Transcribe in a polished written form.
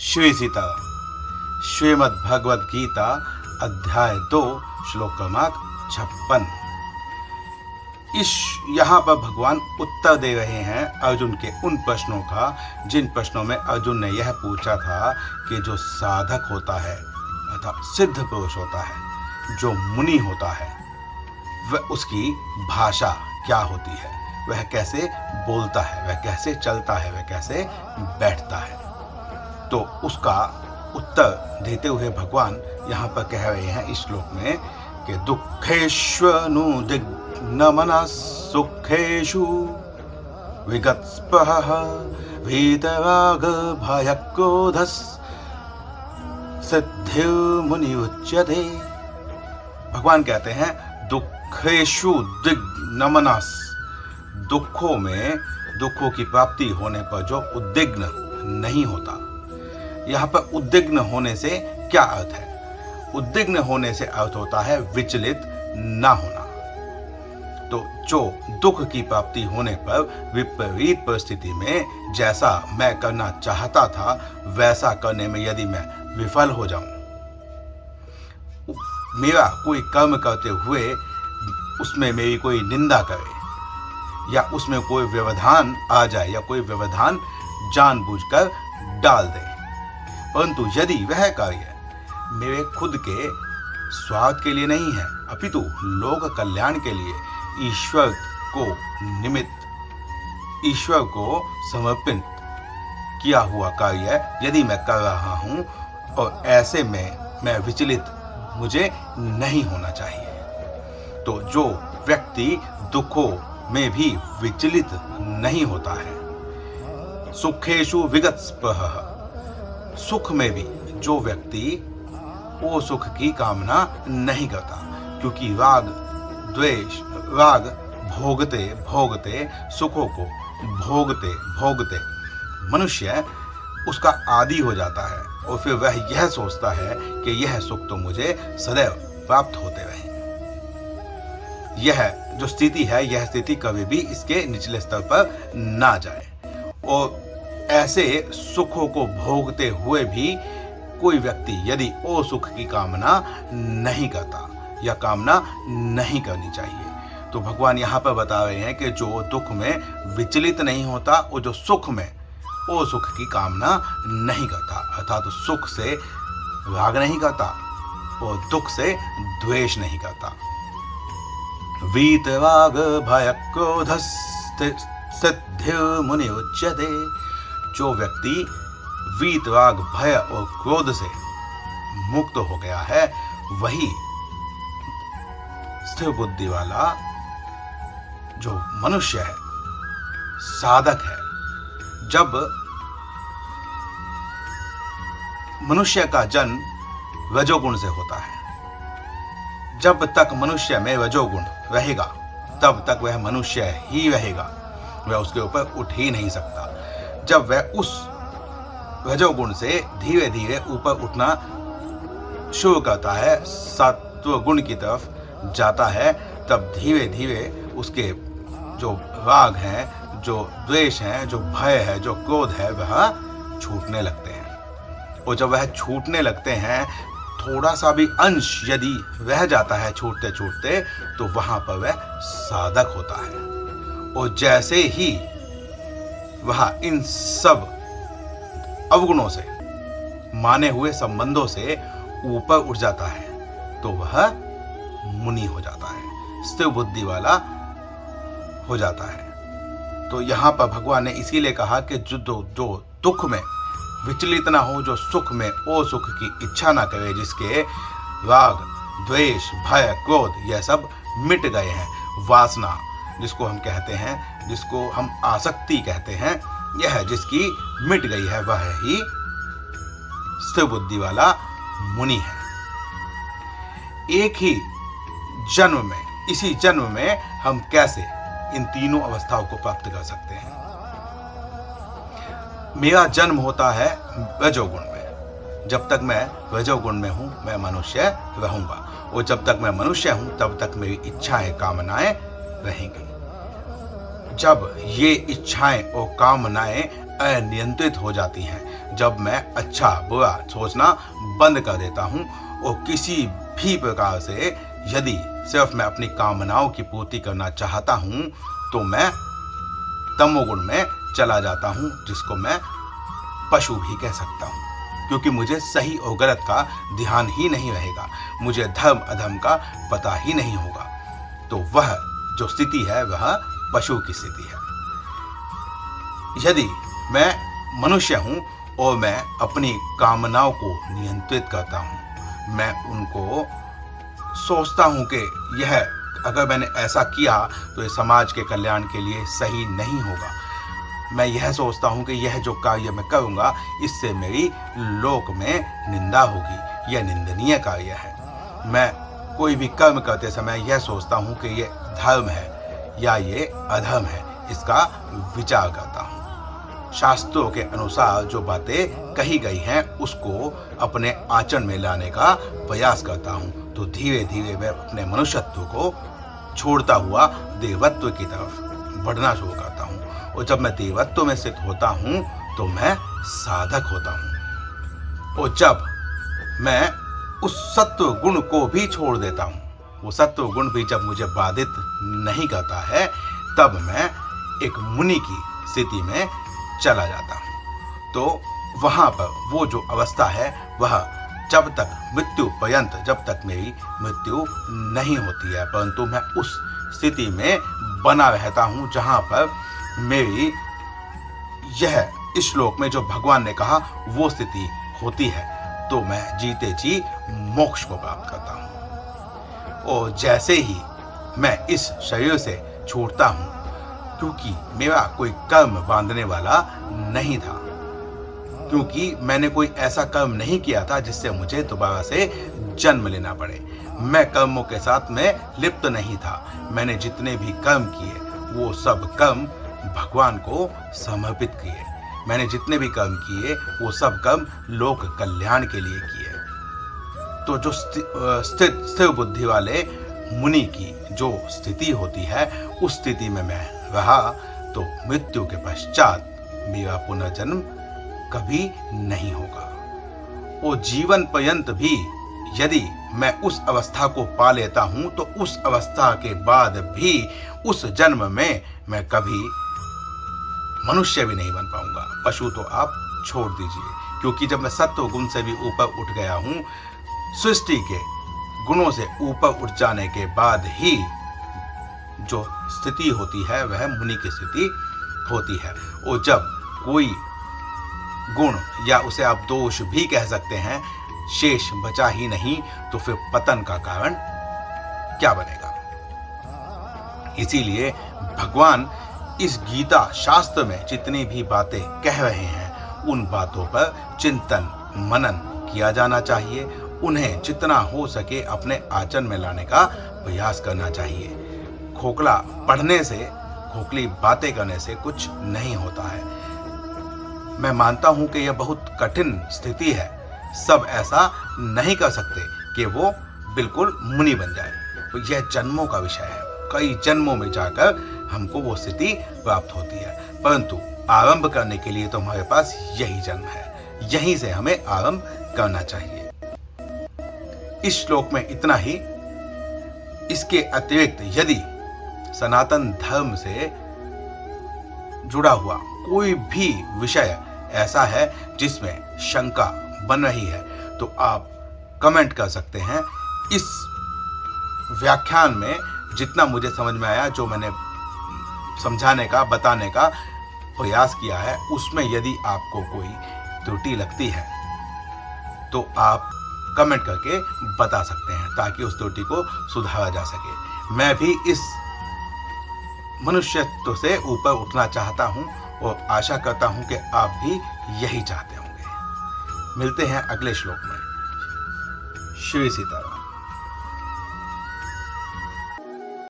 श्री सीता श्रीमद् भगवद गीता अध्याय 2 श्लोक क्रमांक 56। यहाँ पर भगवान उत्तर दे रहे हैं अर्जुन के उन प्रश्नों का जिन प्रश्नों में अर्जुन ने यह पूछा था कि जो साधक होता है अर्थात सिद्ध पुरुष होता है, जो मुनि होता है, वह उसकी भाषा क्या होती है, वह कैसे बोलता है, वह कैसे चलता है, वह कैसे बैठता है। तो उसका उत्तर देते हुए भगवान यहाँ पर कह रहे हैं इस श्लोक में कि दुःखेष्वनुदिग्नमनः सुखेषु विगतस्पृहः वीतरागभयक्रोधः सिद्धिर्मुनिरुच्यते। भगवान कहते हैं दुःखेषु दिग्नमनः, दुखों में दुखों की प्राप्ति होने पर जो उद्विग्न नहीं होता। यहाँ पर उद्विग्न होने से क्या अर्थ है? उद्विग्न होने से अर्थ होता है विचलित ना होना। तो जो दुख की प्राप्ति होने पर विपरीत परिस्थिति में जैसा मैं करना चाहता था वैसा करने में यदि मैं विफल हो जाऊं, मेरा कोई कर्म करते हुए उसमें मेरी कोई निंदा करे या उसमें कोई व्यवधान आ जाए या कोई व्यवधान जानबूझकर डाल दे, परंतु यदि वह कार्य मेरे खुद के स्वार्थ के लिए नहीं है अपितु लोक कल्याण के लिए ईश्वर को निमित्त, ईश्वर को समर्पित किया हुआ कार्य यदि मैं कर रहा हूं और ऐसे में मैं विचलित मुझे नहीं होना चाहिए। तो जो व्यक्ति दुखों में भी विचलित नहीं होता है, सुखेषु विगतस्पृहः, सुख में भी जो व्यक्ति वो सुख की कामना नहीं करता, क्योंकि राग भोगते भोगते सुखों को भोगते भोगते मनुष्य उसका आदी हो जाता है और फिर वह यह सोचता है कि यह सुख तो मुझे सदैव प्राप्त होते रहे। यह जो स्थिति है, यह स्थिति कभी भी इसके निचले स्तर पर ना जाए। और ऐसे सुखों को भोगते हुए भी कोई व्यक्ति यदि वो सुख की कामना नहीं करता या कामना नहीं करनी चाहिए, तो भगवान यहाँ पर बता रहे हैं कि जो दुख में विचलित नहीं होता, वो जो सुख में वो सुख की कामना नहीं करता, अर्थात तो सुख से राग नहीं करता और दुख से द्वेष नहीं करता। वीतराग भय क्रोध सिद्धिर्मुनिरुच्यते, जो व्यक्ति वीतराग भय और क्रोध से मुक्त हो गया है वही स्थिर बुद्धि वाला जो मनुष्य है, साधक है। जब मनुष्य का जन्म रजोगुण से होता है, जब तक मनुष्य में रजोगुण रहेगा तब तक वह मनुष्य ही रहेगा, वह उसके ऊपर उठ ही नहीं सकता। जब वह उस रजोगुण से धीरे धीरे ऊपर उठना शुरू करता है, सत्व गुण की तरफ जाता है, तब धीरे धीरे उसके जो राग हैं, जो द्वेष हैं, जो भय है, जो क्रोध है, वह छूटने लगते हैं। और जब वह छूटने लगते हैं, थोड़ा सा भी अंश यदि रह जाता है छूटते छूटते, तो वहां पर वह साधक होता है। और जैसे ही वह इन सब अवगुणों से, माने हुए संबंधों से ऊपर उठ जाता है, तो वह मुनि हो जाता है, स्थिर बुद्धि वाला हो जाता है। तो यहाँ पर भगवान ने इसीलिए कहा कि जो दुख में विचलित ना हो, जो सुख में वो सुख की इच्छा ना करे, जिसके राग द्वेष भय क्रोध यह सब मिट गए हैं, वासना जिसको हम कहते हैं, जिसको हम आसक्ति कहते हैं, यह जिसकी मिट गई है वह ही स्थिर बुद्धि वाला मुनि है। एक ही जन्म में, इसी जन्म में हम कैसे इन तीनों अवस्थाओं को प्राप्त कर सकते हैं? मेरा जन्म होता है रजोगुण में, जब तक मैं रजोगुण में हूं मैं मनुष्य रहूंगा, और जब तक मैं मनुष्य हूं तब तक मेरी इच्छाएं कामनाएं रहेंगी। जब ये इच्छाएं और कामनाएं अनियंत्रित हो जाती हैं, जब मैं अच्छा बुरा सोचना बंद कर देता हूँ और किसी भी प्रकार से यदि सिर्फ मैं अपनी कामनाओं की पूर्ति करना चाहता हूँ तो मैं तमोगुण में चला जाता हूँ, जिसको मैं पशु भी कह सकता हूँ, क्योंकि मुझे सही और गलत का ध्यान ही नहीं रहेगा, मुझे धर्म अधर्म का पता ही नहीं होगा। तो वह जो स्थिति है वह पशु की स्थिति है। यदि मैं मनुष्य हूँ और मैं अपनी कामनाओं को नियंत्रित करता हूँ, मैं उनको सोचता हूँ कि यह अगर मैंने ऐसा किया तो ये समाज के कल्याण के लिए सही नहीं होगा, मैं यह सोचता हूँ कि यह जो कार्य मैं करूँगा इससे मेरी लोक में निंदा होगी, यह निंदनीय कार्य है। मैं कोई भी कर्म करते समय यह सोचता हूँ कि यह धर्म है या ये अधर्म है, इसका विचार करता हूँ। शास्त्रों के अनुसार जो बातें कही गई हैं उसको अपने आचरण में लाने का प्रयास करता हूँ, तो धीरे धीरे मैं अपने मनुष्यत्व को छोड़ता हुआ देवत्व की तरफ बढ़ना शुरू करता हूँ। और जब मैं देवत्व में स्थित होता हूँ तो मैं साधक होता हूँ। और जब मैं उस सत्व गुण को भी छोड़ देता हूँ, वो सत्व गुण भी जब मुझे बाधित नहीं करता है, तब मैं एक मुनि की स्थिति में चला जाता हूँ। तो वहाँ पर वो जो अवस्था है वह जब तक मृत्यु पर्यंत, जब तक मेरी मृत्यु नहीं होती है, परंतु मैं उस स्थिति में बना रहता हूँ जहाँ पर मेरी यह इस श्लोक में जो भगवान ने कहा वो स्थिति होती है, तो मैं जीते जी मोक्ष को प्राप्त करता हूँ। और जैसे ही मैं इस शरीर से छूटता हूँ, क्योंकि मेरा कोई कर्म बांधने वाला नहीं था, क्योंकि मैंने कोई ऐसा कर्म नहीं किया था जिससे मुझे दोबारा से जन्म लेना पड़े, मैं कर्मों के साथ में लिप्त नहीं था, मैंने जितने भी कर्म किए वो सब कर्म भगवान को समर्पित किए, मैंने जितने भी कर्म किए वो सब कर्म लोक कल्याण के लिए किए। तो जो स्थिर बुद्धि वाले मुनि की जो स्थिति होती है, उस स्थिति में मैं रहा तो मृत्यु के पश्चात मेरा पुनर्जन्म कभी नहीं होगा। और जीवन पर्यंत भी यदि मैं उस अवस्था को पा लेता हूं तो उस अवस्था के बाद भी उस जन्म में मैं कभी मनुष्य भी नहीं बन पाऊंगा। पशु तो आप छोड़ दीजिए, क्योंकि जब मैं सत्व गुण से भी ऊपर उठ गया हूं, सृष्टि के गुणों से ऊपर उठ जाने के बाद ही जो स्थिति होती है वह मुनि की स्थिति होती है। और जब कोई गुण या उसे आप दोष भी कह सकते हैं शेष बचा ही नहीं, तो फिर पतन का कारण क्या बनेगा। इसीलिए भगवान इस गीता शास्त्र में जितनी भी बातें कह रहे हैं उन बातों पर चिंतन मनन किया जाना चाहिए, उन्हें जितना हो सके अपने आचरण में लाने का प्रयास करना चाहिए। खोखला पढ़ने से, खोखली बातें करने से कुछ नहीं होता है। मैं मानता हूं कि यह बहुत कठिन स्थिति है, सब ऐसा नहीं कर सकते कि वो बिल्कुल मुनि बन जाए, तो यह जन्मों का विषय है, कई जन्मों में जाकर हमको वो स्थिति प्राप्त होती है, परंतु आरंभ करने के लिए तो हमारे पास यही जन्म है, यहीं से हमें आरंभ करना चाहिए। इस श्लोक में इतना ही। इसके अतिरिक्त यदि सनातन धर्म से जुड़ा हुआ कोई भी विषय ऐसा है जिसमें शंका बन रही है तो आप कमेंट कर सकते हैं। इस व्याख्यान में जितना मुझे समझ में आया, जो मैंने समझाने का बताने का प्रयास किया है, उसमें यदि आपको कोई त्रुटि लगती है तो आप कमेंट करके बता सकते हैं ताकि उस त्रुटि को सुधारा जा सके। मैं भी इस मनुष्यत्व से ऊपर उठना चाहता हूं और आशा करता हूं कि आप भी यही चाहते होंगे। मिलते हैं अगले श्लोक में। श्री सीताराम।